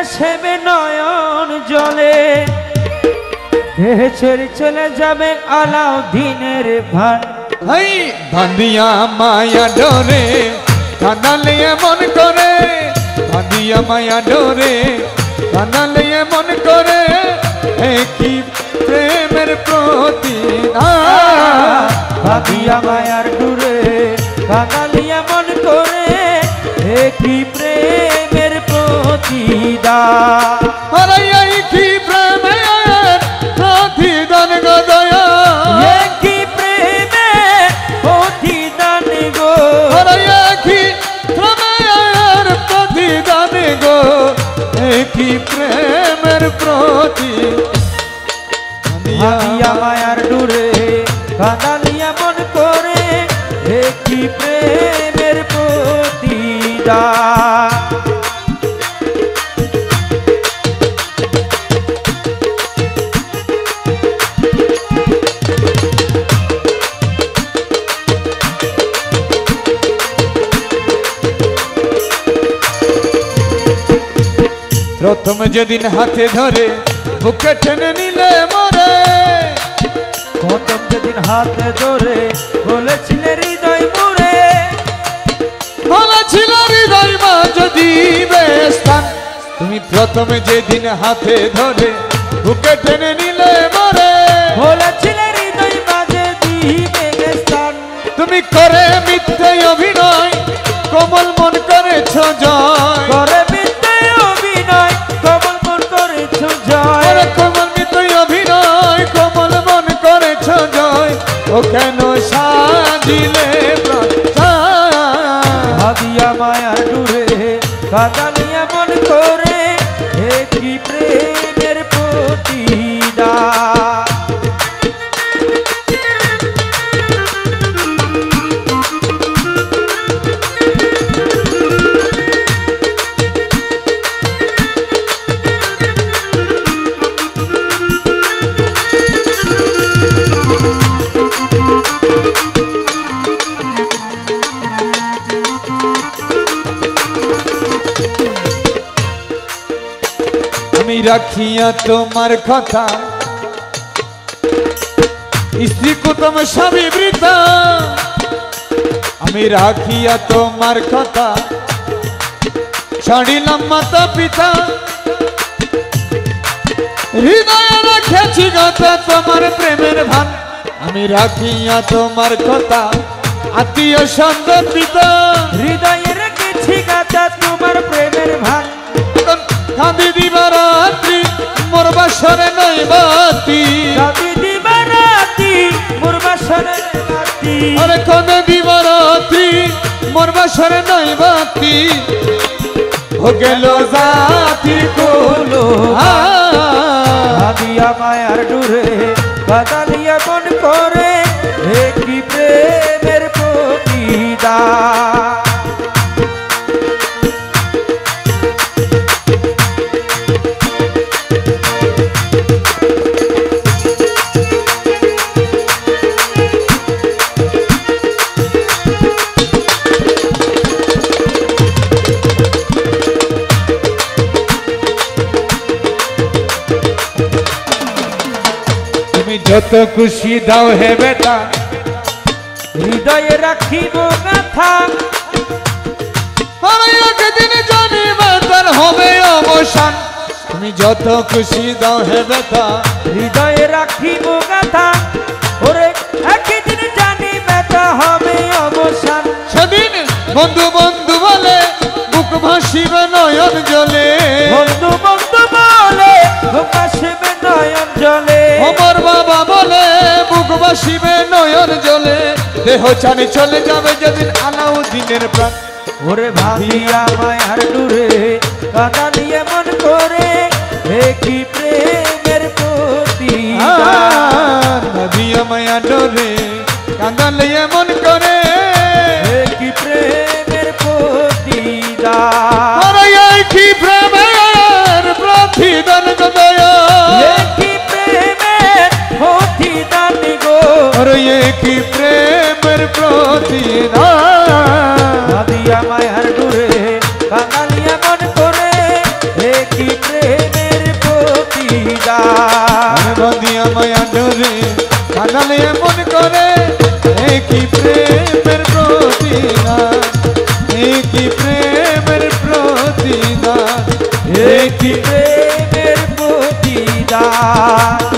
ভাসবে নয়ন জলে ছেড়ে চলে যাবে আলাউদ্দিনের ভান বাঁধিয়া মায়া ডোরে কাঁদালে এমন করে বাঁধিয়া মায়া ডোরে কাঁদালে এমন করে কি প্রেমের প্রতিদান বাঁধিয়া মায়ার ডোরে কাঁদালে এমন করে কি প্রেমের প্রতিদান কি প্রেমের প্রতিদান গো দয়া কি প্রেমের প্রতিদান গো কি প্রেমের প্রতিদান গো কি প্রেমের বাঁধিয়া মায়ার ডোরে কাঁদালে এমন করে কি প্রেমের প্রতিদান প্রথম যেদিন হাতে ধরে বুকে টেনে নিলে মরে প্রথম যেদিন হাতে ধরে বলেছিলে হৃদয় মোরে বলেছিল হৃদয় মা যদি বেস্তান তুমি প্রথম যেদিন হাতে ধরে বুকে টেনে নিলে মরে বলেছিলে হৃদয় মাঝে দিবে স্থান তুমি করে মিথ্যে অভিনয় কোমল মন করেছ জয় করে মিথ্যে অভিনয় কোমল মন করেছ জয় কোমল মিথ্যে অভিনয় কোমল মন করেছ জয় ও কেন সাজিলে বাঁধিয়া মায়ার ডোরে কাঁদালে এমন করে কি প্রেমের প্রতিদান আমি রাখিয়া তোমার কথা স্ত্রী কুটুম স্বামী বৃতা আমি রাখিয়া তোমার কথা ছাড়িলাম মাতা পিতা হৃদয়ে রাখেছি কথা তোমার প্রেমের ভান আমি রাখিয়া তোমার কথা আত্মীয় সন্তান পিতা হৃদয়ে রেখেছি গাথা তোমার প্রেমের ভান কাঁদি দিবারাত্রি মোর বাসরে নাই বাতি কাঁদি দিবারাত্রি মোর বাসরে বাতি আরে কাঁদি দিবারাত্রি মোর বাসরে নাই বাতি ও গেল জাতি কোলো বাঁধিয়া মায়ার ডোরে কাঁদালে এমন করে কি প্রেমের প্রতিদান যত খুশি দাও হে বেটা হৃদয়ে রাখিব গাথা একদিন জানিবে তার হবে অবসান তুমি যত খুশি দাও হে বেটা হৃদয়ে রাখিব গাথা ওরে একদিন জানিবে তা হবে অবসান সেদিন বন্ধু বন্ধু বলে বুক ভাসিবে নয়ন জলে বন্ধু বন্ধু বলে বুক ভাসিবে নয়ন জলে আমার বাবা বলে বুক ভাসিবে নয়ন জলে দেহ চানে চলে যাবে যেদিন আলাউদ্দিনের প্রাণ ওরে বাঁধিয়া মায়ার ডোরে কাঁদালে এমন করে কি প্রেমের প্রতিদান বাঁধিয়া মায়া ডোরে কাঁদালে এমন করে কি প্রেমের প্রতিদান কি প্রেমের প্রতিদান গো দয়া কি প্রেমের প্রতিদান গো কি প্রেমের প্রতিদান বাঁধিয়া মায়ার ডোরে কাঁদালে এমন করে কি মায়া ডরে কানালে এমন করে কি প্রেমের প্রতিদান কি প্রেমের প্রতিদান কি প্রেমের প্রতিদান